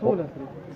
16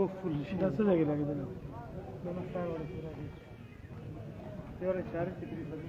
वो फुल दस जगह लगे देना दोनों स्टार वाले पूरा भी ये वाले चार कितनी सभी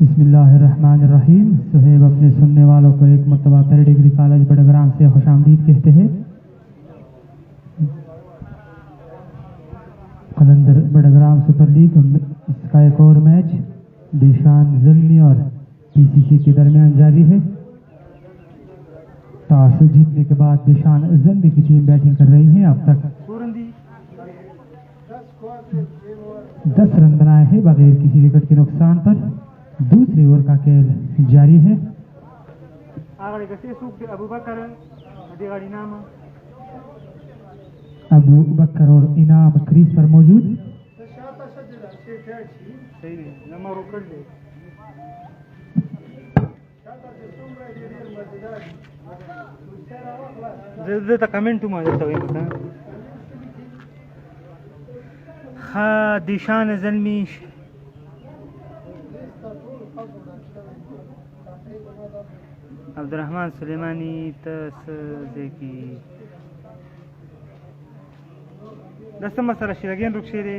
बिस्मिल्लाहिर्रहमानिर्रहीम। सुहेब अपने सुनने वालों को एक मरतबा फिर डिग्री कॉलेज बड़ग्राम से खुशामदीद कहते हैं। कलंदर बड़ग्राम सुपर लीग इसका एक और मैच दिशान ज़ल्मी और पीसीसी के दरमियान जारी है। टॉस जीतने के बाद दिशान ज़ल्मी की टीम बैटिंग कर रही है। अब तक 10 रन बनाए हैं बगैर किसी विकेट के नुकसान पर। दूसरी ओवर का खेल जारी है। अबू बकर और इनाम क्रीज पर मौजूद। कमेंट हाँ दिशान ज़ल्मी अब्दुर्रहमान सुलेमानी तसदेखी दस्तम सर शिरगेन रुक्षेरे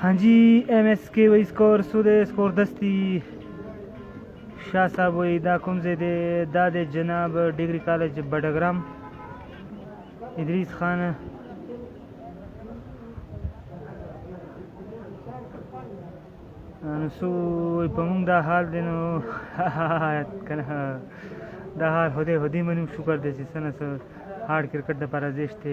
हाँ जी MSK वही स्कोर सूदे स्कोर दस्ती शाह साहब वही दा कुम से दे दादे जनाब डिग्री कॉलेज बडग्राम इदरीस खान सो पमंग दा हाल दिनो कन दा हाल होदे मनु शुक्र दे सना स हार्ड क्रिकेट द पारा देशते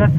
10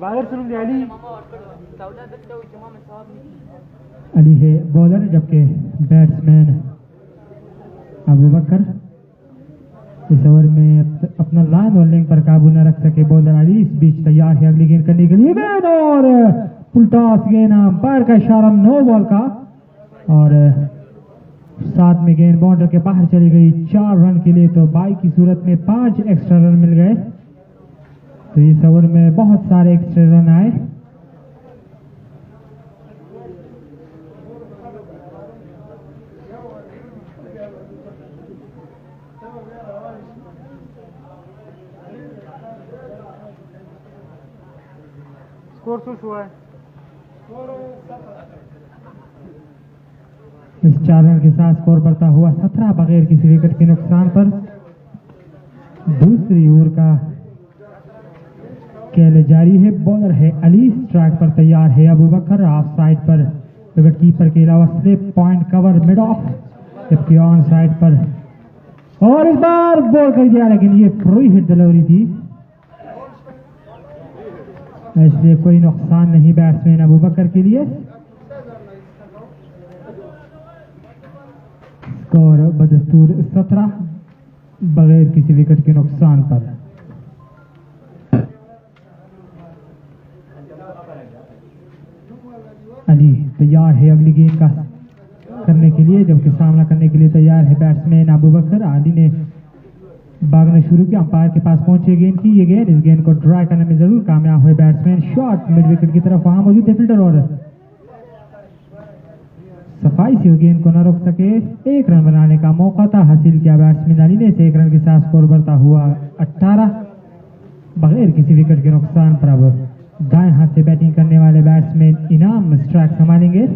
बाहर सुन अली अली है बॉलर जबकि बैट्समैन अबू बकर इस ओवर में अपना लाइन बॉलिंग पर काबू न रख सके बॉलर अली इस बीच तैयार है अगली गेंद करने के लिए गेंद और पुलटास गेंद अंपायर का इशारा नो बॉल का और साथ में गेंद बाउंड्री के बाहर चली गई 4 रन के लिए तो बाई की सूरत में 5 एक्स्ट्रा रन मिल गए तो इस ओवर में बहुत सारे एक्स्ट्रा रन आए स्कोर तो हुआ है इस 4 रन के साथ स्कोर बढ़ता हुआ 17 बगैर किसी विकेट के नुकसान पर दूसरी ओवर का खेल जारी है बॉलर है अली स्ट्राइक पर तैयार है अबू बकर ऑफ साइड पर विकेट कीपर के अलावा slip point cover mid of जबकि ऑन साइड पर और इस बार बॉल कर दिया लेकिन ये फ्री हिट डिलीवरी थी इसलिए कोई नुकसान नहीं बैट्समैन अबू बकर के लिए स्कोर बदस्तूर 17 बगैर किसी विकेट के नुकसान पर अली तैयार है अगली गेंद का करने के लिए जबकि सामना करने के लिए तैयार है बैट्समैन अबू बकर अली ने भागना शुरू किया अंपायर के पास पहुंचे गेंद की ये गेंद इस गेंद को ट्राई करने में जरूर कामयाब हुए बैट्समैन शॉट मिड विकेट की तरफ वहां मौजूद है फील्डर और सफाई से गेंद को न रोक सके। एक रन बनाने का मौका था, हासिल किया बैट्समैन अली ने। से एक रन के साथ स्कोर बढ़ता हुआ 18 बगैर किसी विकेट के नुकसान पर। अब दाएं हाथ से बैटिंग करने वाले बैट्समैन इनाम स्ट्राइक संभालेंगे।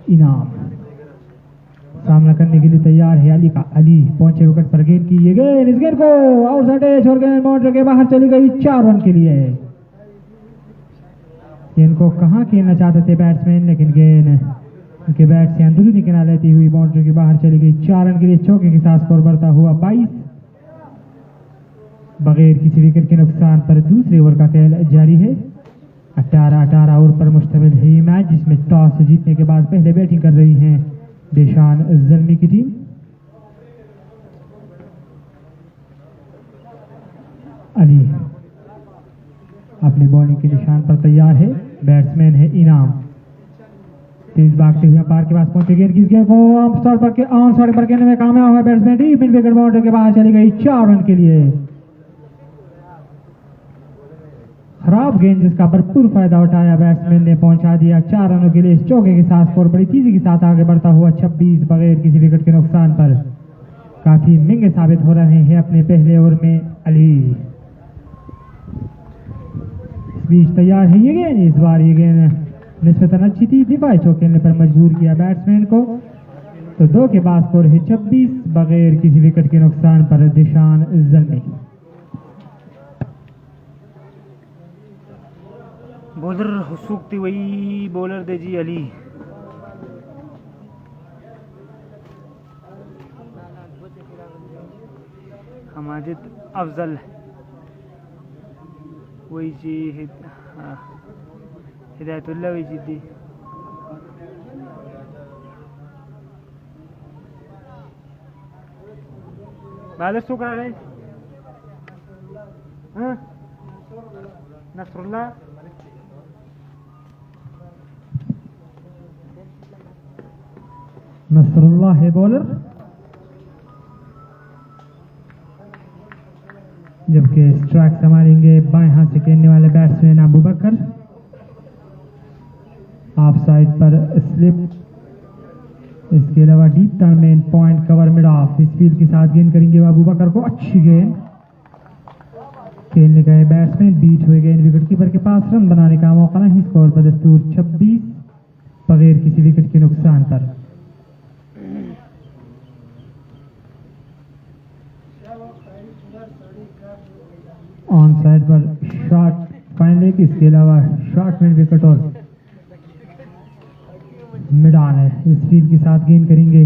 इनाम सामना करने के लिए तैयार है अली का। अली पहुंचे विकेट पर, गेंद की ये गेंद, इस गेंद को आउटसाइड एज और गेंद बाउंड्री के बाहर चली गई 4 रन के लिए। गेंद को कहां खेलना चाहते थे बैट्समैन, लेकिन गेंद उनके बैट से अंदरूनी किनारे लेती हुई बाउंड्री के बाहर चली गई 4 रन के लिए। चौके के साथ स्कोर बढ़ता हुआ 22 बगैर किसी विकेट के नुकसान पर। दूसरे ओवर का खेल जारी है। 18 ओवर पर मुश्तमिल है ये मैच, जिसमें टॉस जीतने के बाद पहले बैटिंग कर रही है देशान जल्मी की टीम। अली अपनी बॉलिंग के निशान पर तैयार है। बैट्समैन है इनाम। तेज भागते हुए पार के पास पहुंचे, गेंद किस गेंद को ऑन शॉट पर खेलने में कामयाब हुआ batsman. Deep in wicket boundary के बाहर चली गई 4 रन के लिए। खराब गेंद जिसका भरपूर फायदा उठाया बैट्समैन ने, पहुंचा दिया 4 रनों के लिए। इस चौके के साथ स्कोर बड़ी तेजी के साथ आगे बढ़ता हुआ 26 बगैर किसी विकेट के नुकसान पर। काफी महंगे साबित हो रहे हैं अपने पहले ओवर में अली। इस बीच तैयार है ये गेंद। इस बार ये गेंद निस्बतन अच्छी थी, दिफाई चौक खेलने पर मजबूर किया बैट्समैन को। तो 2 के बाद स्कोर है 26 बगैर किसी विकेट के नुकसान पर दिशान जल्मी। बॉलर हुसूकती वही बॉलर दे जी अली। हमाजिद अफजल वही जी हिदायतुल्ला वही जी। बादल शो करा रहे नसरुल्ला। नसरुल्लाह है बॉलर, जबकि स्ट्राइक संभालेंगे बाएं हाथ से खेलने वाले batsman Abu Bakar. Off side पर स्लिप, इसके अलावा डीप टर्न में पॉइंट कवर मिड ऑफ। इस फील्ड के साथ गेंद करेंगे अबू बकर को। अच्छी गेंद खेलने गए बैट्समैन, बीट हुए गेंद विकेट कीपर के पास। रन बनाने का मौका नहीं। स्कोर बदस्तूर 26 बगैर किसी विकेट के नुकसान पर। ऑन साइड पर शॉट फाइनल, इसके अलावा शॉट में विकेट और मिड ऑन है। इस फील्ड के साथ गेंद करेंगे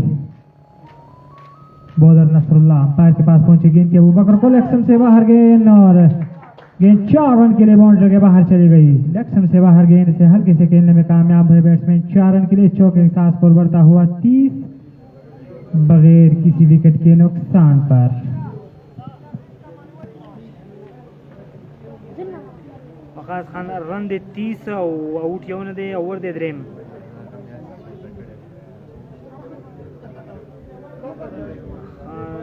बॉलर नसरुल्लाह। अंपायर के पास पहुंचे, गेंद के अबू बकर को लेग स्टंप से बाहर गेंद, और गेंद 4 रन के लिए बाउंड्री के बाहर चली गई। लेग स्टंप से बाहर गेंद से हल्के से खेलने में कामयाब हुए बैट्समैन 4 रन के लिए। चौके के साथ स्कोर बढ़ता हुआ 30 बगैर किसी विकेट के नुकसान पर। वकास खान रन दे 30 और आउट यौन दे ओवर दे द्रेम।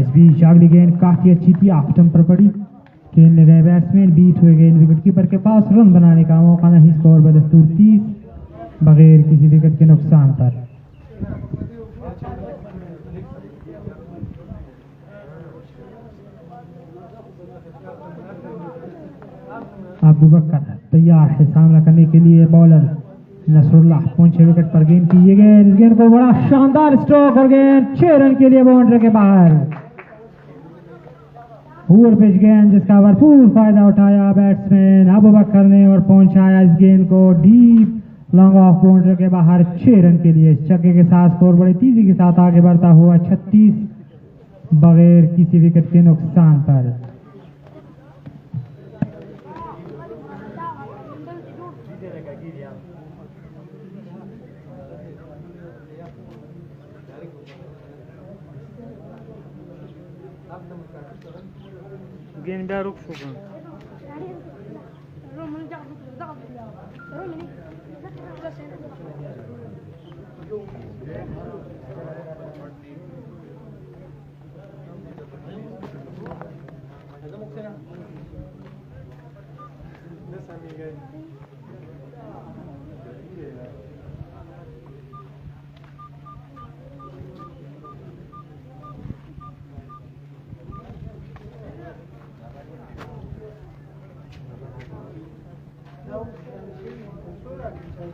इस बीच अगली गेंद काफी अच्छी थी, ऑफ स्टंप पर पड़ी। खेलने गए बैट्समैन, बीट हुए गेंद विकेट कीपर के पास। रन बनाने का मौका नहीं। स्कोर बदस्तूर 30 बगैर किसी विकेट के नुकसान पर। अबू बकर तैयार है सामना करने के लिए। बॉलर नसरुल्लाह पहुंचे विकेट पर, गेंद की ये गेंद, इस गेंद को बड़ा शानदार स्ट्रोक और गेंद 6 रन के लिए बाउंड्री के बाहर। पूर पिच गेंद जिसका भरपूर फायदा उठाया बैट्समैन अबू बकर ने और पहुंचाया इस गेंद को डीप लॉन्ग ऑफ बाउंड्री के बाहर 6 रन के लिए। इस छक्के के साथ स्कोर बड़ी तेजी के साथ आगे बढ़ता हुआ 36 बगैर किसी विकेट के नुकसान पर। गेंद बया रुक शो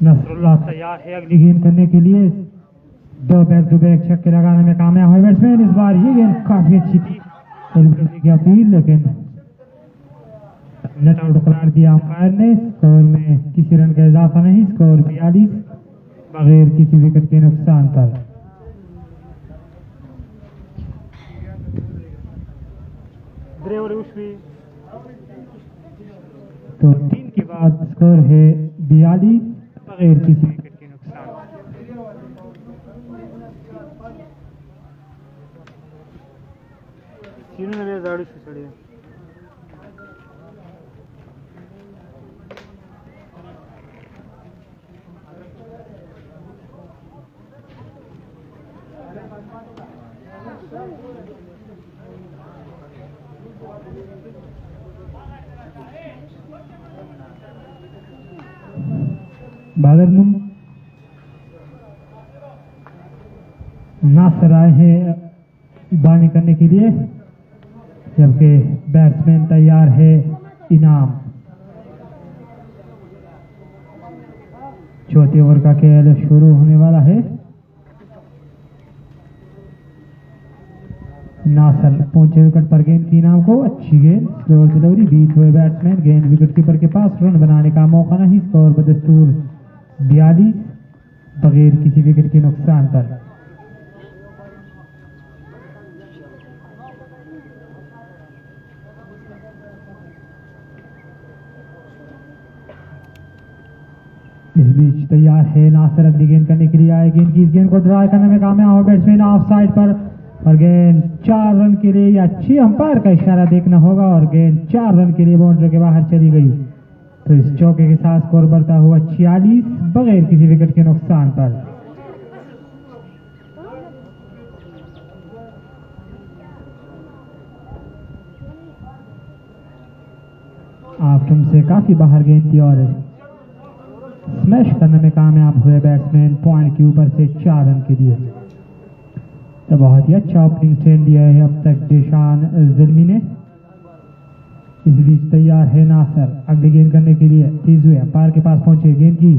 नसरुल्लाह तैयार है अगली गेंद करने के लिए। दो बैक टू बैक छक्के लगाने में कामयाब हुए बैट्समैन। इस बार ये गेंद काफी अच्छी थी, की अपील, लेकिन नेट आउट करार दिया अंपायर ने। स्कोर में किसी रन का इजाफा नहीं, स्कोर 42 बगैर किसी विकेट के नुकसान पर। तो 3 के बाद स्कोर है 42 बगैर किसी विकेट के नुकसान। बादरमुम नासर आए हैं बानी करने के लिए, जबकि बैट्समैन तैयार है इनाम। चौथे ओवर का खेल शुरू होने वाला है। नासर पहुंचे विकेट पर गेंद की इनाम को, अच्छी गेंद, स्लोअर डिलीवरी, बीट हुए बैट्समैन, गेंद विकेट कीपर के पास, रन बनाने का मौका नहीं। स्कोर बदस्तूर 42 बगैर किसी विकेट के नुकसान पर। इस बीच तैयार है नासर अगली गेंद करने के लिए आए। गेंद की इस गेंद को ड्राई करने में कामयाब हुआ बैट्समैन ऑफ साइड पर, और गेंद 4 रन के लिए, या अच्छी अंपायर का इशारा देखना होगा, और गेंद 4 रन के लिए बाउंड्री के बाहर चली गई। तो इस चौके के साथ स्कोर बढ़ता हुआ 46 बगैर किसी विकेट के नुकसान पर। ऑप्शन से काफी बाहर गेंद थी और स्मैश करने में कामयाब हुए बैट्समैन पॉइंट के ऊपर से 4 रन के लिए। तो बहुत ही अच्छा ओपनिंग स्टैंड दिया है अब तक दिशान ज़िल्मी ने। इस बीच तैयार है नासर अगली गेंद करने के लिए, तेज हुए अंपायर के पास पहुंचे, गेंद की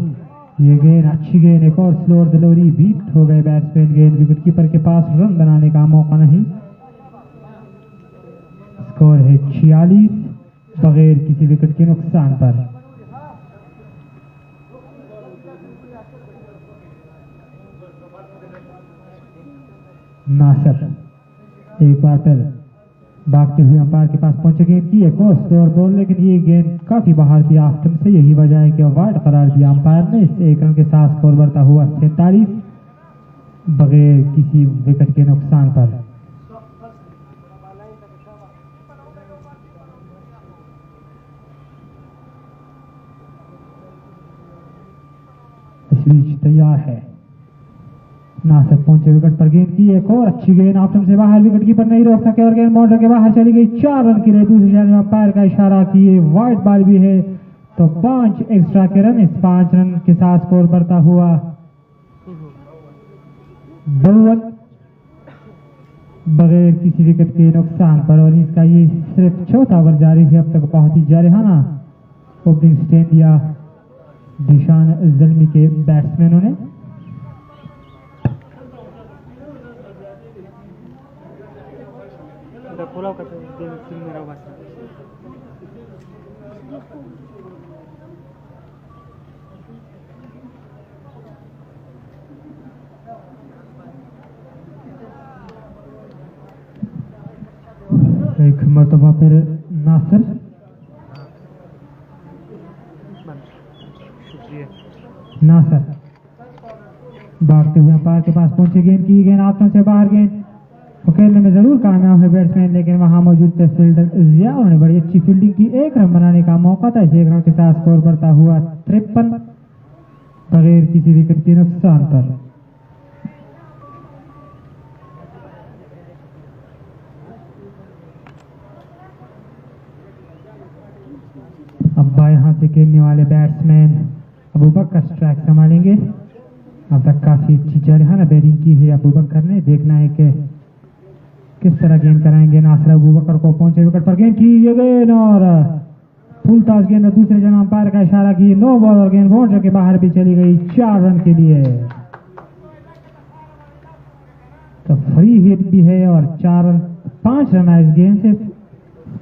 ये गेंद अच्छी गेंद, एक और स्लोअर डिलीवरी, बीट हो गए बैट्समैन, गेंद विकेट कीपर के पास, रन बनाने का मौका नहीं। स्कोर है 46 बगैर किसी विकेट के नुकसान पर। नासर एक बार फिर भागते हुए अंपायर के पास पहुंचे, गेंद की एक और स्लोअर बॉल, लेकिन ये गेंद काफी बाहर थी आफ्टन से, यही वजह है कि वाइड करार दिया अंपायर ने। इस 1 रन के साथ स्कोर बढ़ता हुआ 47 बगैर किसी विकेट के नुकसान पर। इस बीच तैयार है नासिर पहुंचे विकेट पर, गेंद की एक और अच्छी गेंद ऑप्शन से बाहर, विकेट कीपर नहीं रोक सके और गेंद बाउंड्री के बाहर चली गई। 4 रन के लिए दूसरी जाने में अंपायर का इशारा किए वाइड बॉल भी है, तो 5 एक्स्ट्रा के रन, इस 5 रन के साथ स्कोर बढ़ता हुआ 52 बगैर किसी विकेट के नुकसान पर। और इसका ये सिर्फ चौथा ओवर जारी है, अब तक बहुत ही जारहाना ओपनिंग स्टैंड दिया दिशान जल्मी के बैट्समैनों ने। एक मरतबा फिर नासिर, नासिर भागते हुए अंपायर के पास पहुंचे, गेंद की, गेंद हाथों से बाहर, गेंद खेलने में जरूर कामयाब है बैट्समैन, लेकिन वहां मौजूद थे फील्डर जिया, उन्होंने बड़ी अच्छी फील्डिंग की, 1 रन बनाने का मौका था। इस 1 रन के साथ स्कोर बढ़ता हुआ 53 बगैर किसी विकेट के नुकसान पर। अब बाएं हाथ से खेलने वाले बैट्समैन अबू बकर स्ट्राइक संभालेंगे। अब तक काफी अच्छी जारहाना बैटिंग की है अबू बकर ने, देखना है कि किस तरह गेंद कराएंगे। नासिर अबू बकर को पहुंचे विकेट पर, गेंद की ये गेंद और फुल टॉस गेंद, दूसरे जन अंपायर का इशारा की, नो बॉल और गेंद बाउंड्री के बाहर भी चली गई 4 रन के लिए। तो फ्री हिट भी है और 5 रन आए इस गेंद से,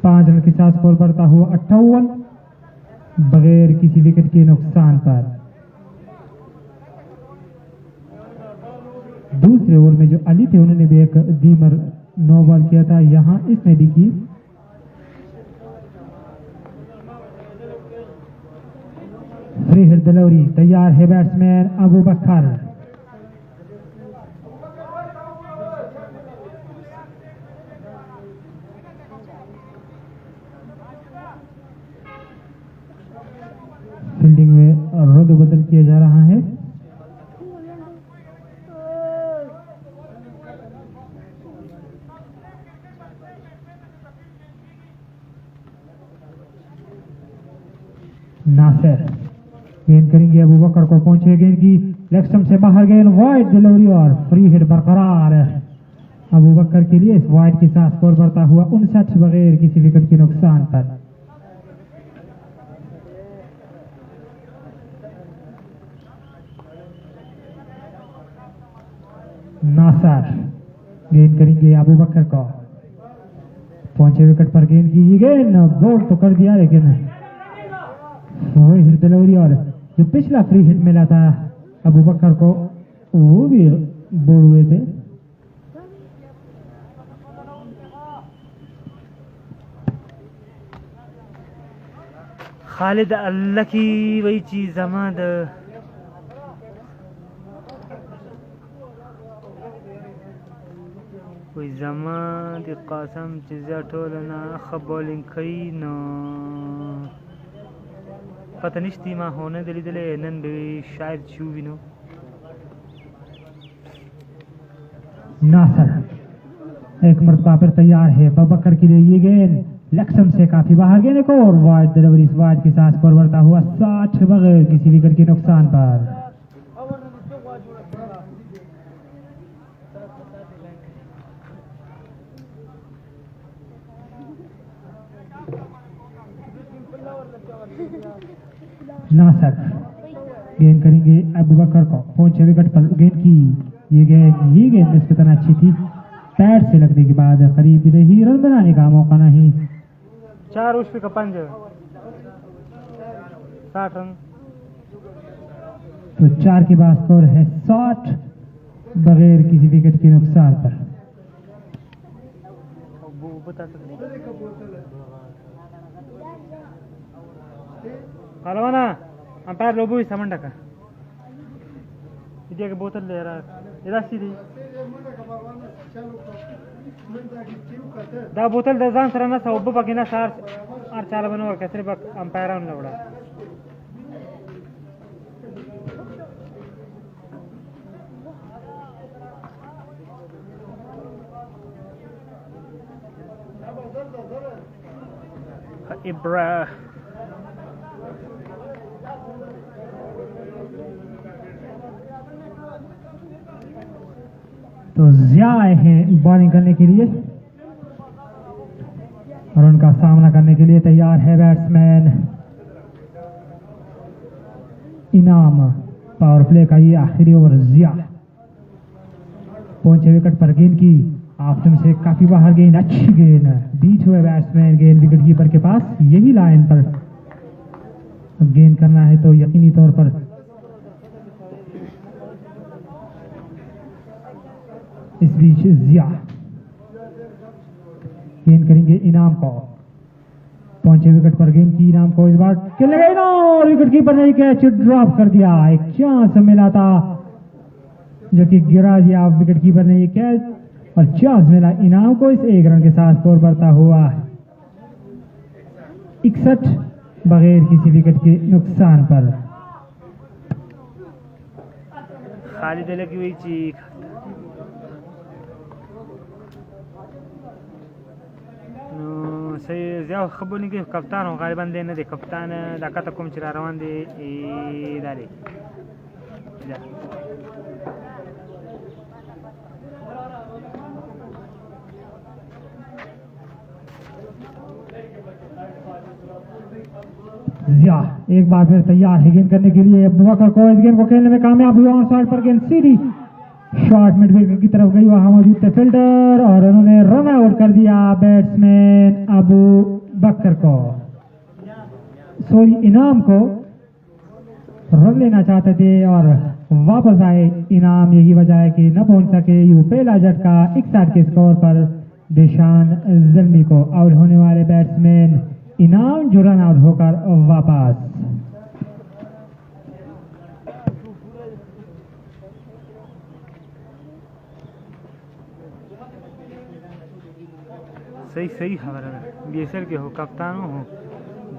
5 रन के साथ स्कोर बढ़ता हुआ 58 बगैर किसी विकेट के नुकसान पर। दूसरे ओवर में जो अली थे उन्होंने भी एक दीमर नो बॉल किया था, यहां इसने भी की। फ्री हिट डिलीवरी, तैयार है बैट्समैन अबू बकर। फील्डिंग में रद्द बदल किया जा रहा है। नासिर गेंद करेंगे अबू बकर को, पहुंचे, गेंद की लेग स्टंप से बाहर, गेंद वाइड डिलीवरी और फ्री हिट बरकरार अबू बकर के लिए। इस वाइड के साथ स्कोर बढ़ता हुआ 59 बगैर किसी विकेट के नुकसान पर। नासिर गेंद करेंगे अबू बकर को, पहुंचे विकेट पर, गेंद की गेंद बोल्ड तो कर दिया, लेकिन वही हिट डिलीवरी और जो पिछला फ्री हिट मिला था अबू बकर को वो भी बोल हुए थे। खालिद अल्लाह की वही चीज जमा द कोई जमा दी कसम चीज़ा टोलना ख बॉलिंग कई न पता नहीं मां होने दिली दिले नन भी शायद छू भी नो। नासिर एक मरतबा फिर तैयार है बकर के लिए, ये गेंद लक्ष्म से काफी बाहर, गेंद को और वाइड डिलीवरी, इस वाइड के साथ स्कोर बढ़ता हुआ 60 बगैर किसी विकेट के नुकसान पर। नासिर गेंद करेंगे अबू बकर को, पहुंचे विकेट पर, गेंद की ये गेंद निस्बतन अच्छी थी, पैड से लगने के बाद करीब भी रही, रन बनाने का मौका नहीं। 4 उस पे 5 60 रन, तो 4 के बाद स्कोर है 60 बगैर किसी विकेट के नुकसान पर। कालवाना अंपायर लोबो सामान ढका इधर के बोतल ले रहा इधर सीधी दा बोतल दजान सरना सब बकिना सार और चाल बनो और कैसे बक अंपायर उन लवड़ा इब्रा। तो जिया आए हैं बॉलिंग करने के लिए और उनका सामना करने के लिए तैयार है बैट्समैन इनाम। पावर प्ले का ये आखिरी ओवर जिया पहुंचे विकेट पर गेंद की आफ्टम से काफी बाहर गेंद, अच्छी गेंद, बीच हुए बैट्समैन गेंद विकेट कीपर के पास। यही लाइन पर गेंद करना है तो यकीनी तौर पर इस बीच जिया गेंद करेंगे इनाम को, पहुंचे विकेट पर गेंद की इनाम को, इस बार खेलने गए ना और विकेट कीपर ने कैच ड्रॉप कर दिया। एक चांस मिला था जो कि गिरा दिया विकेट कीपर ने ये कैच और चांस मिला इनाम को। इस 1 रन के साथ स्कोर बढ़ता हुआ 61 बगैर किसी विकेट के नुकसान पर। खालिद लगी हुई चीख। सही ज्यादा खबर नहीं कि कप्तान हो गालिबन देने दे कप्तान दाका तक कोम चला रवान दे दारे जा जिया एक बार फिर तैयार है गेंद करने के लिए। अबू बकर को इस गेंद को खेलने में कामयाब हुआ, साइड पर गेंद सीधी शॉर्ट मिड विकेट की तरफ गई, वहां मौजूद थे फील्डर और उन्होंने रन आउट कर दिया बैट्समैन अबू बकर को। सॉरी इनाम को रन लेना चाहते थे और वापस आए इनाम, यही वजह है कि न पहुंच सके। यू पहला झटका 61 के स्कोर पर दिशान जल्मी को। आउट होने वाले बैट्समैन इनाम जो रन आउट होकर वापस। सही सही खबर है बीएसएल के हो कप्तानों हो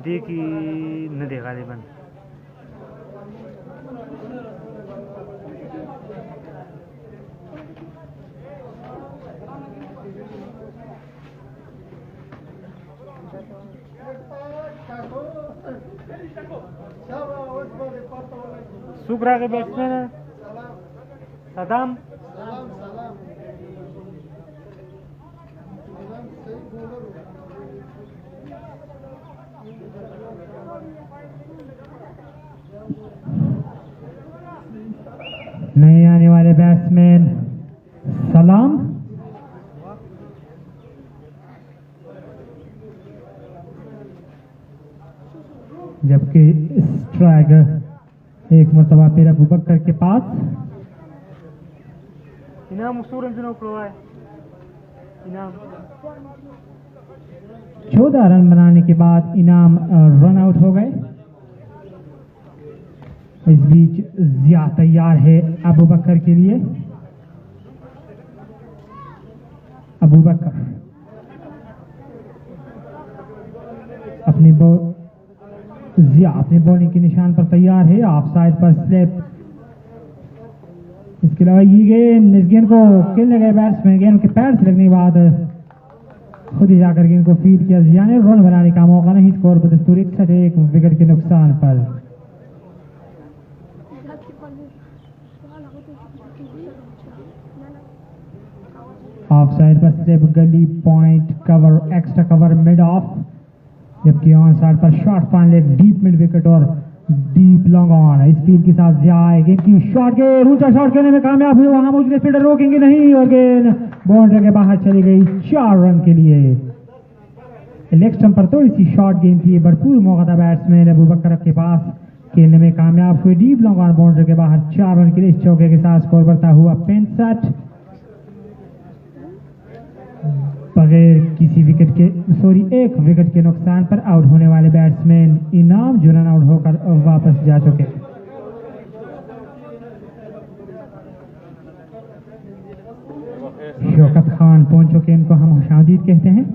देखी न दे गालिबन। सुकरा के बैट्समैन है सदाम। नए आने वाले बैट्समैन सलाम, जबकि स्ट्राइक एक मरतबा फिर अबू बकर के पास। इनाम सूरन से नौकरो है इनाम 14 रन बनाने के बाद इनाम रन आउट हो गए। इस बीच जिया तैयार है अबू बकर के लिए। अबू बकर जिया अपनी बॉलिंग के निशान पर तैयार है, ऑफ साइड पर स्लिप। इसके अलावा ये गेंद, इस गेंद को खेलने गए बैट्समैन गेंद के पैर से लगने के बाद खुद ही जाकर गेंद को फील्ड किया। जिया ने रन बनाने का मौका नहीं, स्कोर बदस्तूर 61 विकेट के नुकसान पर। ऑफ साइड पर स्लिप, गली point, cover, extra cover, mid of, जबकि ऑन साइड पर शॉर्ट पान लेग, डीप मिड विकेट और डीप लॉन्ग ऑन। इस फील्ड के साथ जाए गेंद की शॉट के ऊंचा शॉट करने में कामयाब हुए, वहां मौजूद फील्डर रोकेंगे नहीं और गेंद बाउंड्री के बाहर चली गई 4 रन के लिए। लेग स्टंप पर थोड़ी सी शॉर्ट गेंद थी, भरपूर मौका था बैट्समैन अबू बकर के पास, खेलने में कामयाब हुए। डीप लॉन्ग ऑन बाउंड्री के बाहर 4 रन के लिए। इस चौके के साथ स्कोर बढ़ता हुआ 65 बगैर किसी विकेट के, सॉरी 1 विकेट के नुकसान पर आउट होने वाले बैट्समैन इनाम जो रन आउट होकर वापस जा चुके। शौकत खान पहुंच चुके, इनको हम खुशामदीद कहते हैं।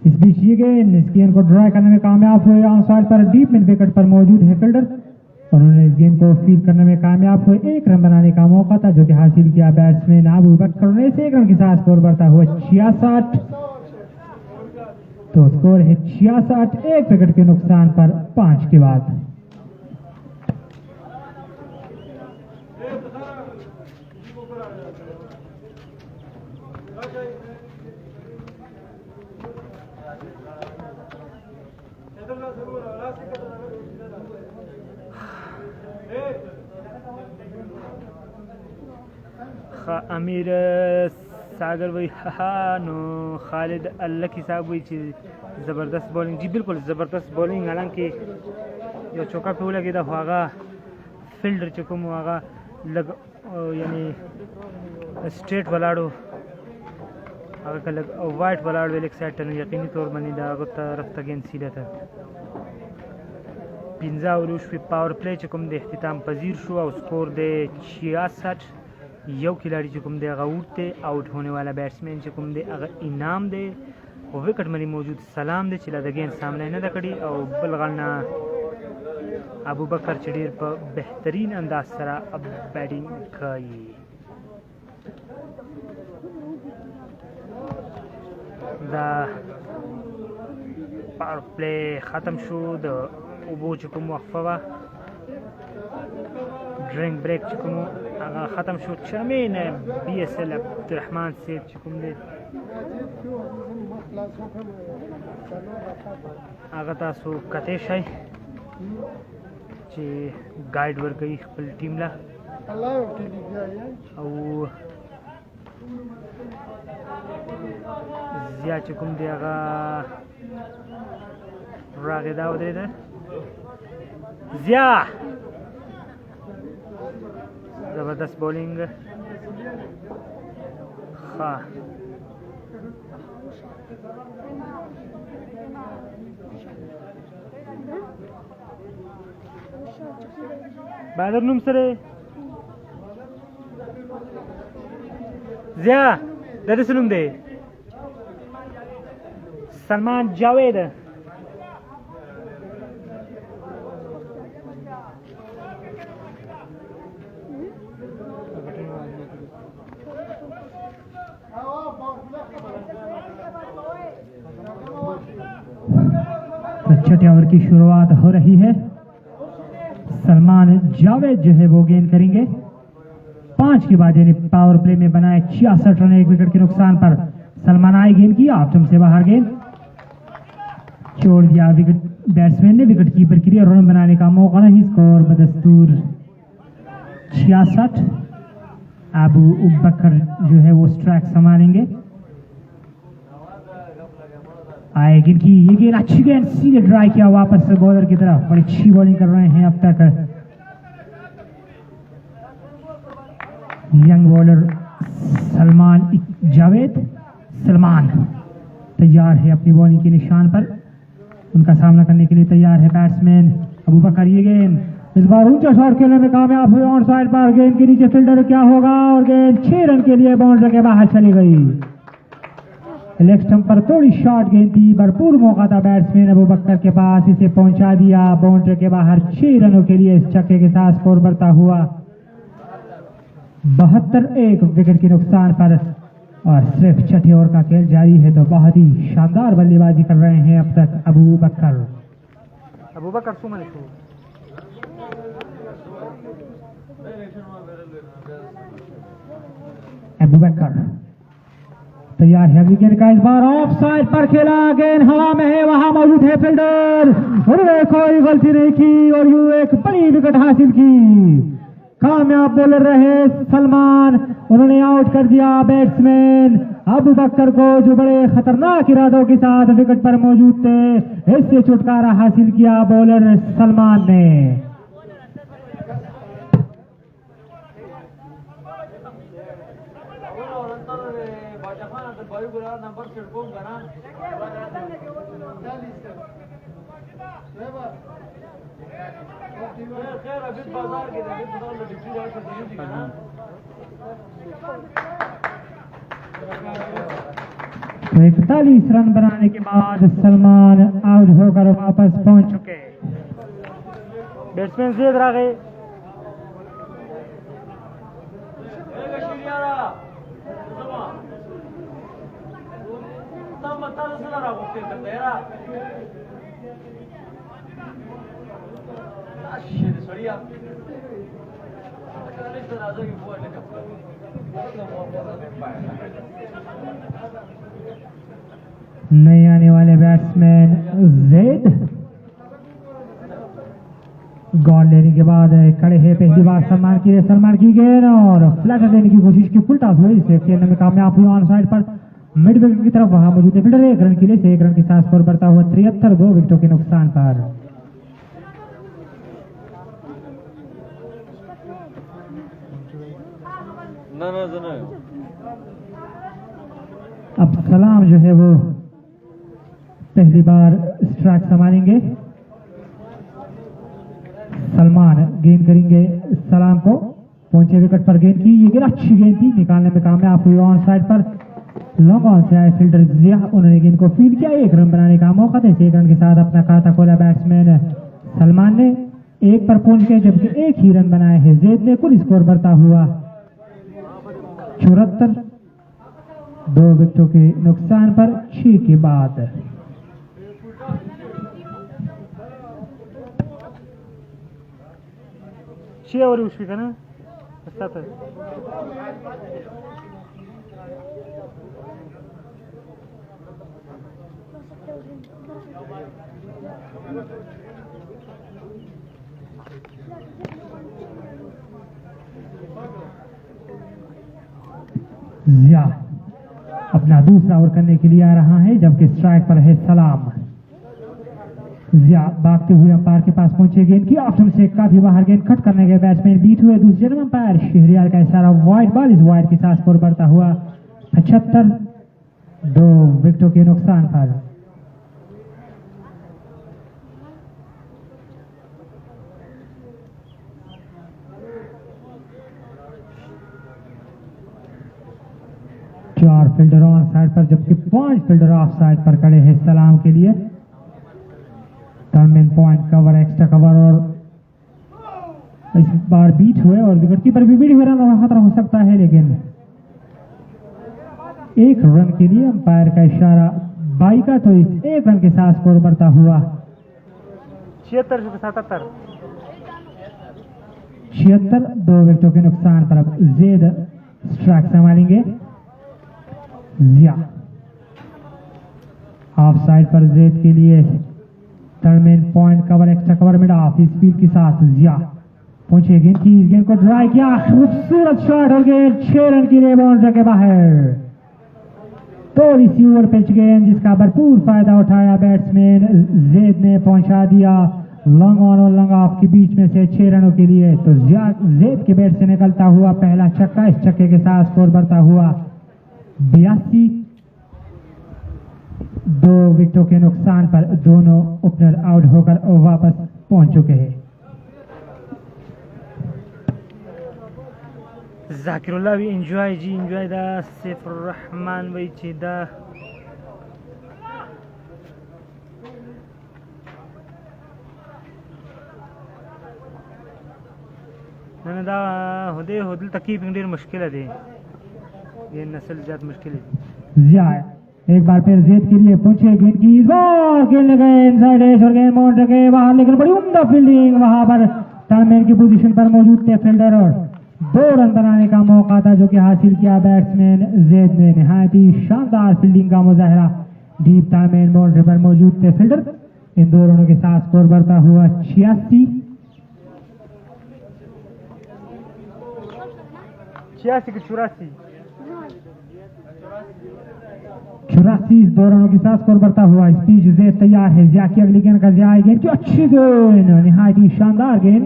इस बीच ये गेंद, इस गेंद को ड्राई करने में कामयाब हुए, ऑन साइड पर डीप मिड विकेट पर मौजूद है फील्डर, उन्होंने इस गेंद को फील्ड करने में कामयाब हुए। 1 रन बनाने का मौका था जो कि हासिल किया बैट्समैन अबू बकर ने। 1 रन के साथ स्कोर बढ़ता हुआ 66 तो स्कोर है 66, 1 विकेट के नुकसान पर 5 के बाद। अमीर सागर वही हाँ नो खालिद अल्लकी साहब वही चीज़ ज़बरदस्त बॉलिंग जी बिल्कुल ज़बरदस्त बॉलिंग हालांकि यो चौका पे लगे था होगा फील्डर चुकम होगा लग यानी स्ट्रेट वलाड़ो अगर लग वाइट वलाड़ वेल एक साइड टन यकीनी तौर पर नहीं दागो तरफ तक गेंद सीधा था पिंजा और उस पावर प्ले चुकम दे इख्तिताम पजीर शो और स्कोर दे 66 यौ खिलाड़ी चुकम दे अगर उठते आउट होने वाला बैट्समैन चुकम दे अगर इनाम दे और विकेट मरी मौजूद सलाम दे चिला गेंद सामने न दकड़ी और बलगाना अबू बकर चढ़ीर पर बेहतरीन अंदाज सरा अब बैटिंग कई द पावर प्ले ख़त्म शुद उबो चुकम वक्फवा ड्रिंक ब्रेक चुकम आगा ख़त्म शुद चरमीन BSL अब्दुर्रहमान से चुकम दे आगा तासो कते शाय चे गाइड वर गई खपल टीम ला और जिया चुकम दे आगा रागेदा उधर इधर जिया ज़बरदस्त बॉलिंग हाँ बादर नुम सरे जिया दे सुनुम दे सलमान जावेद छठे ओवर की शुरुआत हो रही है। सलमान जावेद जो है वो गेंद करेंगे 5 के बाद यानी पावर प्ले में बनाए 66 रन 1 विकेट के नुकसान पर सलमान आए गेंद की ऑप्शन से बाहर गेंद छोड़ दिया विकेट बैट्समैन ने विकेट कीपर के लिए रन बनाने का मौका नहीं स्कोर बदस्तूर 66 अबू बकर जो है वो स्ट्राइक संभालेंगे आए गेंद की ये गेंद अच्छी गेंद सीधे ड्राई किया वापस से बॉलर की तरफ बड़ी अच्छी बॉलिंग कर रहे हैं अब तक यंग बॉलर सलमान जावेद सलमान तैयार है अपनी बॉलिंग के निशान पर उनका सामना करने के लिए तैयार है बैट्समैन अबू बकर ये गेंद इस बार ऊंचा शॉट खेलने में कामयाब हुए ऑन साइड पर गेंद के नीचे फील्डर क्या होगा और गेंद 6 रन के लिए बाउंड्री के बाहर चली गई लेग स्टंप पर थोड़ी शॉट गेंद थी भरपूर मौका था बैट्समैन अबू बकर के पास इसे पहुंचा दिया बाउंड्री के बाहर 6 रनों के लिए इस छक्के के साथ स्कोर बढ़ता हुआ 72 1 विकेट के नुकसान पर और सिर्फ छठे ओवर का खेल जारी है तो बहुत ही शानदार बल्लेबाजी कर रहे हैं अब तक अबू बकर सुमन अबू बकर तैयार है विकेट का इस बार ऑफ साइड पर खेला गेंद हवा में है वहां मौजूद है फील्डर और कोई गलती नहीं की और यू एक बड़ी विकेट हासिल की कामयाब बॉलर रहे सलमान उन्होंने आउट कर दिया बैट्समैन अबू बकर को जो बड़े खतरनाक इरादों के साथ विकेट पर मौजूद थे इससे छुटकारा हासिल किया बॉलर सलमान ने तो 41 रन बनाने के बाद सलमान आउट होकर वापस पहुंच चुके बैट्समैन से आ गए नए आने वाले बैट्समैन जेद गॉल लेने के बाद खड़े हैं पहली बार सलमान की गेंद और फ्लैटर देने की कोशिश की, फुल टॉस हुई, इसे खेलने में कामयाब हुई ऑन साइड पर मिड विकेट की तरफ। वहां मौजूद है फील्डर 1 रन के लिए से 1 रन के साथ स्कोर बढ़ता हुआ 73, 2 विकेटों के नुकसान पर। अब सलाम जो है वो पहली बार स्ट्राइक संभालेंगे। सलमान गेंद करेंगे सलाम को, पहुंचे विकेट पर गेंद की, ये गेंद अच्छी गेंद थी, निकालने में कामयाब हुई ऑन साइड पर। लॉन्ग ऑन से आए फील्डर जिया, उन्होंने गेंद को फील्ड किया, 1 रन बनाने का मौका था। 1 रन के साथ अपना खाता खोला बैट्समैन सलमान ने, 1 पर पहुंच गए, जबकि 1 ही रन बनाए हैं जेद ने। कुल स्कोर बढ़ता हुआ 74, 2 विकेटों के नुकसान पर 6 के बाद। और उसकी का ना था जिया अपना दूसरा ओवर करने के लिए आ रहा है, जबकि स्ट्राइक पर है सलाम। जिया भागते हुए अंपायर के पास पहुंचे, गेंद की ऑप्शन से काफी बाहर, गेंद कट करने के बैट्समैन बीट हुए। दूसरे नंबर अंपायर शहरियार का इशारा, वाइड बॉल, इस वाइड के साथ स्कोर बढ़ता हुआ 75, 2 विकेटों के नुकसान पर। चार फील्डर ऑन साइड पर, जबकि 5 फील्डर ऑफ साइड पर खड़े हैं सलाम के लिए। Third man point cover, extra cover और इस बार बीट हुए और विकेट कीपर भी बीट हुए, रन खतरा हो सकता है, लेकिन 1 रन के लिए अंपायर का इशारा बाई का, तो इस 1 रन के साथ स्कोर बढ़ता हुआ 76 से 77, 76, 2 विकेटों के नुकसान पर। अब जेद स्ट्राइक संभालेंगे। जिया ऑफ साइड पर जेद के लिए third man point cover, extra cover, mid off speed के साथ जिया पहुंचे, गेंद की, इस गेंद को ड्राई किया, खूबसूरत शॉट और गेंद 6 रन के लिए बाउंड्री के बाहर। थोड़ी सी ओवर पिच गेंद, जिसका भरपूर फायदा उठाया बैट्समैन जेद ने, पहुंचा दिया लॉन्ग ऑन और लॉन्ग ऑफ के बीच में से 6 रनों के लिए। तो जेद के बैट से निकलता हुआ पहला छक्का, इस छक्के के साथ स्कोर बढ़ता हुआ 82, 2 विकेटों के नुकसान पर। दोनों ओपनर आउट होकर वापस पहुंच चुके हैं। जाकिरुल्लाह भी एंजॉय जी, एंजॉय दा सैफ रहमान वही चीदा नन दा हुदे हुदल तकीब इंडियन मुश्किल है दे, ये नस्ल जात मुश्किल है। जिया एक बार फिर जेद के लिए पहुंचे, गेंद की, इस बार खेलने गए इनसाइड एज और गेंद बाउंड्री के बाहर, लेकिन बड़ी उम्दा फील्डिंग, वहां पर टर्नमैन की पोजीशन पर मौजूद थे फील्डर और 2 रन बनाने का मौका था, जो कि हासिल किया बैट्समैन जेद ने। निहायत ही शानदार फील्डिंग का मुजाहरा, डीप टर्नमैन बाउंड्री पर मौजूद थे फील्डर। इन 2 रनों के साथ स्कोर बढ़ता हुआ 86, 86 की 84, 84, 2 रनों के साथ स्कोर बढ़ता हुआ। स्पीच जेद तैयार है, जिया की अगली गेंद का, जिया गेंद की अच्छी गेंद, निहायत ही शानदार गेंद,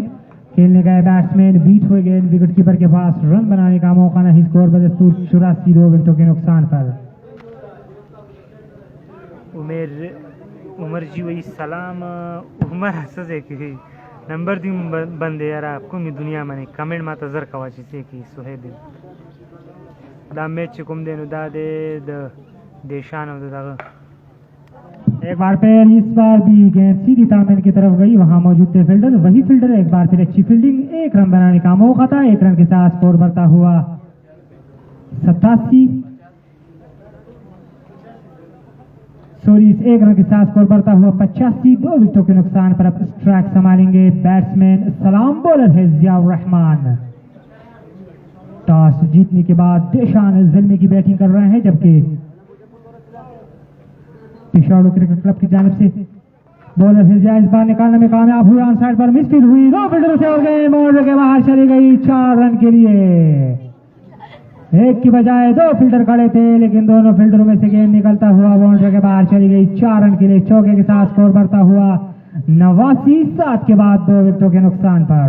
खेलने गए बैट्समैन बीट हुए, गेंद विकेट कीपर के पास, रन बनाने का मौका नहीं, स्कोर बदस्तूर 84, 2 विकेटों के नुकसान पर। उमर जी वही सलाम उमर हसस है कि नंबर 3 बंदे यार आपको मी दुनिया में कमेंट माता जर कवाची से कि सुहेब दा मैच कुम देनु दा दे द देशान और दा। एक बार फिर इस बार भी गेंद सीधी टर्नमैन की तरफ गई, वहां मौजूद थे फील्डर, वही फील्डर, एक बार फिर अच्छी फील्डिंग, 1 रन बनाने का मौका था, 1 रन के साथ स्कोर बढ़ता हुआ 87, स्टोरीज 1 रन के साथ स्कोर बढ़ता हुआ 85, 2 विकेटों के नुकसान पर अब स्ट्राइक संभालेंगे बैट्समैन सलाम, बॉलर है जियाउर रहमान। टॉस जीतने के बाद देशान ज़िल्मी की बैटिंग कर रहे हैं, जबकि पेशावर क्रिकेट क्लब की जानिब से बॉलर हिजिया इस बार निकालने में कामयाब हुए, ऑन साइड पर मिसफील्ड हुई, 2 फील्डरों से और गेंद बाउंड्री के बाहर चली गई 4 रन के लिए। एक की बजाय 2 फील्डर खड़े थे, लेकिन दोनों फील्डरों में से गेंद निकलता हुआ बाउंड्री के बाहर चली गई 4 रन के लिए। चौके के साथ स्कोर बढ़ता हुआ 89, 7 के बाद 2 विकेटों के नुकसान पर।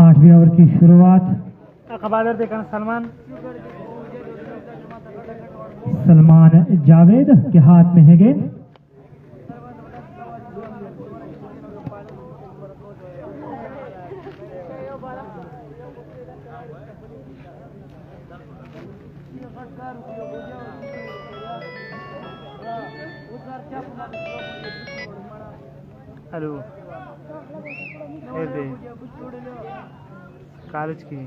आठवीं ओवर की शुरुआत। बॉलर देखा सलमान जावेद के हाथ में है गेंद। हेलो कॉलेज की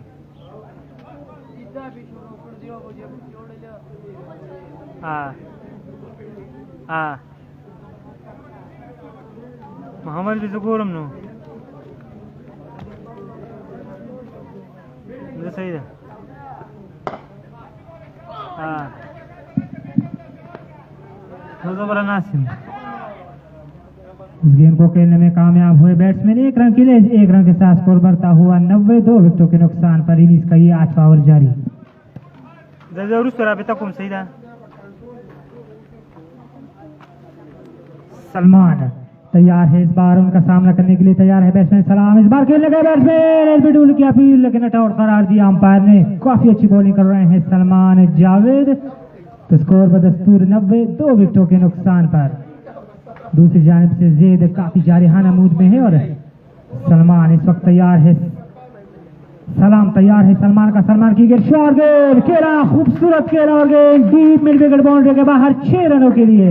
मोहम्मद भी ज़कूरम नो सही है। नासिम इस गेंद को खेलने में कामयाब हुए बैट्समैन। 1 रन के लिए 1 रन के साथ स्कोर बढ़ता हुआ 90, 2 विकेटों के नुकसान पर इनिंग्स का ये 8वां ओवर जारी। सलमान तैयार है, इस बार उनका सामना करने के लिए तैयार है बैट्समैन सलाम। इस बार खेलने गए बैट्समैन एलबीडब्ल्यू की अपील, लेकिन आउट करार दिया अंपायर ने। काफी अच्छी बॉलिंग कर रहे हैं सलमान जावेद। तो स्कोर बदस्तूर 90, 2 विकेटों के नुकसान पर। दूसरी जानिब से जेद काफी जारिहाना मूड में है और सलमान इस वक्त तैयार है। सलाम तैयार है सलमान का। सलमान की गेंद शॉर्ट गेंद खेला, खूबसूरत खेला और गेंद डीप मिड विकेट बाउंड्री के बाहर 6 रनों के लिए।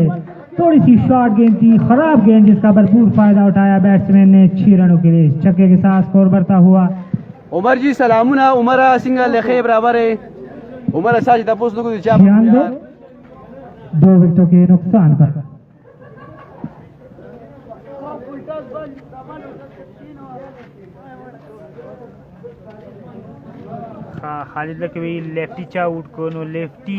थोड़ी सी शॉर्ट गेंद थी, खराब गेंद, जिसका भरपूर फायदा उठाया बैट्समैन ने 6 रनों के लिए। छक्के के साथ स्कोर बढ़ता हुआ। उमर जी सलामुना, उमर सिंगल लेखे बराबर है। उमर साज तपोस लोग 2 विकेटों के नुकसान पर। खालिद लकवी लेफ्टी चा आउट को नो लेफ्टी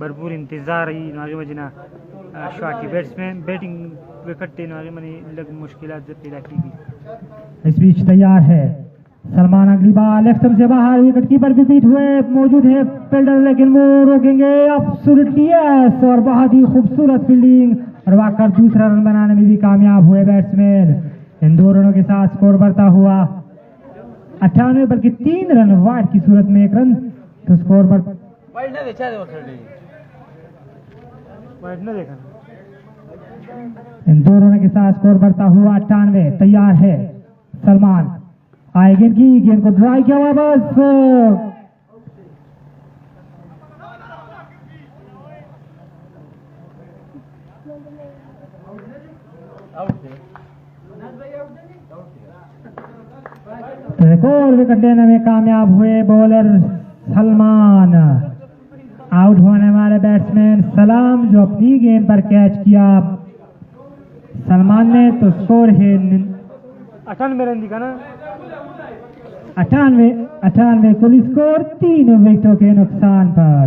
भरपूर इंतजार ही नागे मजना शॉट की बैट्समैन बैटिंग विकेट टे नागे मनी लग मुश्किलात पैदा की गई। इस बीच तैयार है सलमान। अगली बार लेफ्ट से बाहर, विकेट कीपर भी बीट हुए मौजूद है फील्डर, लेकिन वो रोकेंगे। एब्सोल्युटली यस, और बहुत ही खूबसूरत फील्डिंग और वाकर दूसरा रन बनाने में भी कामयाब हुए बैट्समैन। इन 2 रनों के साथ स्कोर बढ़ता हुआ 98, बल्कि 3 रन वाइड की सूरत में 1 रन। तो स्कोर बढ़ इन 2 रनों के साथ स्कोर बढ़ता हुआ 98। तैयार है सलमान, आए गेंद की, गेंद को ड्राई किया वापस। एक और विकेट लेने में कामयाब हुए बॉलर सलमान। आउट होने वाले बैट्समैन सलाम, जो अपनी गेंद पर कैच किया सलमान ने। तो स्कोर है 98 रन दिखा ना, 98 कुल स्कोर 3 विकेटों के नुकसान पर।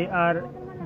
AR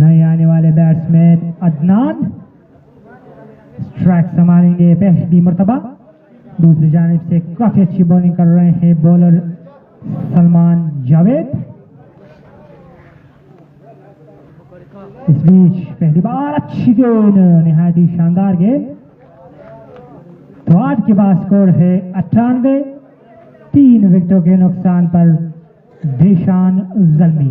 नए आने वाले बैट्समैन अदनान स्ट्राइक संभालेंगे पहली मर्तबा दूसरी जानिब से काफी अच्छी बॉलिंग कर रहे हैं बॉलर सलमान जावेद इस बीच पहली बार अच्छी गेंद निहायत ही शानदार गेंद तो 8 के बाद स्कोर है 98 3 विकेटों के नुकसान पर देशान जल्मी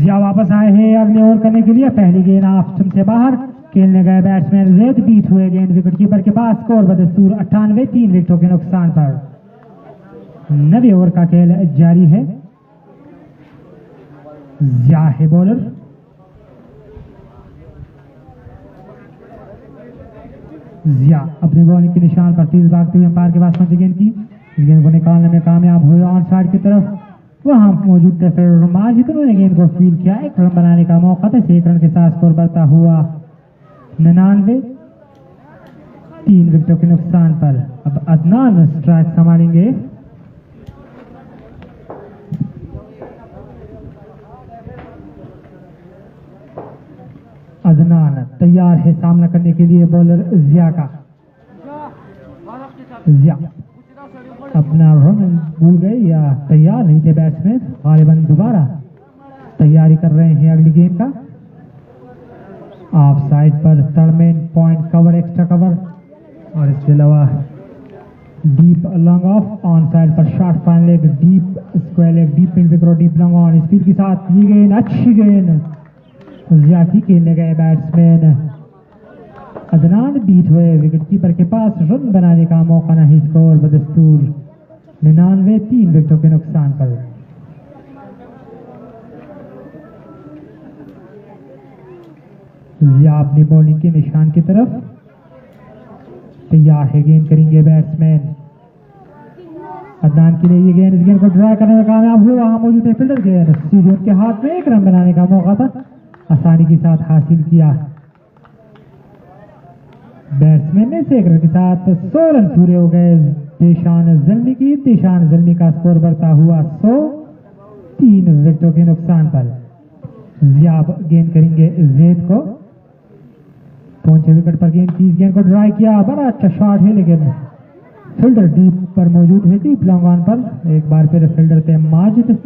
जिया वापस आए हैं अगले ओवर करने के लिए पहली गेंद ऑफ स्टंप से बाहर खेलने गए बैट्समैन जैद बीट हुए गेंद विकेटकीपर के पास स्कोर बदस्तूर 98 3 विकेटों के नुकसान पर 9वें ओवर का खेल जारी है जिया है बॉलर जिया अपनी बॉलिंग के निशान पर तेज भागते हुए अंपायर के पास पहुंची गेंद की इस गेंद को निकालने में कामयाब हुए ऑन साइड की तरफ वहां मौजूद थे फिर माजिद ने गेंद को फील किया 1 रन बनाने का मौका था 1 रन के साथ स्कोर बढ़ता हुआ 99 3 विकेटों के नुकसान पर अब अदनान स्ट्राइक संभालेंगे अदनान तैयार है सामना करने के लिए बॉलर जिया का जिया अपना रन भूल गए या तैयार नहीं थे बैट्समैन गालिबन दोबारा तैयारी कर रहे हैं अगली गेम का ऑफ साइड पर third man point cover extra cover और इसके अलावा deep long off on side पर short fine leg deep square leg deep mid wicket deep long on speed के साथ ये गेंद अच्छी गेंद ज्यादा खेलने गए बैट्समैन अदनान बीट हुए विकेटकीपर के पास रन बनाने का मौका नहीं स्कोर बदस्तूर 99 3 विकेटों के नुकसान पर जिया अपनी बॉलिंग के निशान की तरफ तैयार है गेंद करेंगे बैट्समैन अदनान के लिए ये गेंद इस गेंद को ड्राई करने में कामयाब हुआ वहां मौजूद है फील्डर गेंद सीधे उनके हाथ में 1 रन बनाने का मौका था आसानी के साथ हासिल किया बैट्समैन ने 1 रन के साथ 100 रन पूरे हो गए देशान जल्मी का स्कोर बढ़ता हुआ 100 3 विकेटों के नुकसान पर जिया गेंद करेंगे जैद को पहुंचे विकेट पर गेंद की गेंद को ड्राई किया बड़ा अच्छा शॉट है लेकिन फील्डर डीप पर मौजूद है डीप लॉन्ग ऑन पर एक बार फिर फील्डर थे माजिद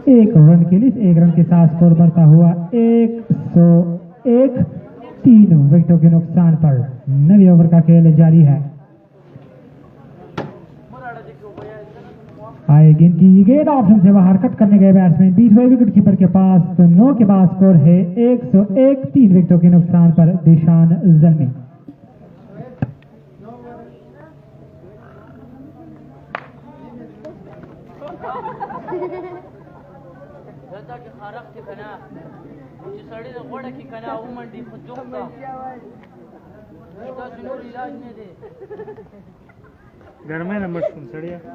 1 रन के लिए 1 रन के साथ स्कोर बढ़ता हुआ 101 3 विकेटों के नुकसान पर 9वें ओवर का खेल जारी है आए गेंद की गेंद ऑप्शन से बाहर कट करने गए बैट्समैन बीच हुए विकेट कीपर के पास तो 9 के बाद स्कोर है 101 3 विकेटों के नुकसान पर देशान जल्मी सड़ी घोड़ा की कना उमंडी खुद घर में न मशरूम सड़िया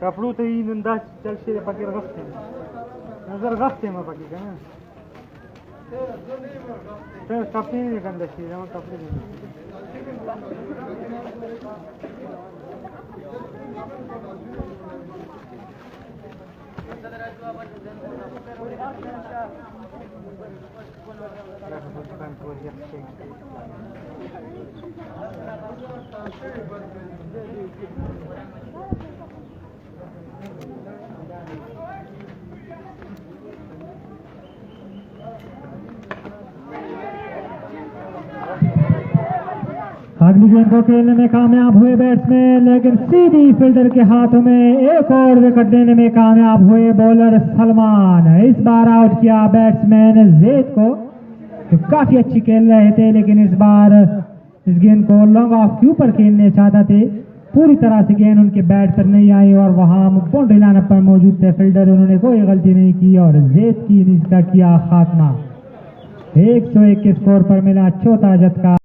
कपड़ों तो ही नंदा चल से पके रखते नजर रखते में पके का ना तो कपड़े नहीं गंदा चाहिए हम कपड़े नहीं अगली गेंद को खेलने में कामयाब हुए बैट्समैन, लेकिन सीधी फील्डर के हाथों में एक और विकेट देने में कामयाब हुए बॉलर सलमान। इस बार आउट किया बैट्समैन जैद को, जो काफी अच्छी खेल रहे थे, लेकिन इस बार इस गेंद को लॉन्ग ऑफ के ऊपर खेलने चाहता थे। पूरी तरह से गेंद उनके बैट पर नहीं आई और वहां बाउंड्री लाइन पर मौजूद थे फील्डर, उन्होंने कोई गलती नहीं की और जैद की इनिंग्स का किया खात्मा। 101 के स्कोर पर मिला चौथा झटका।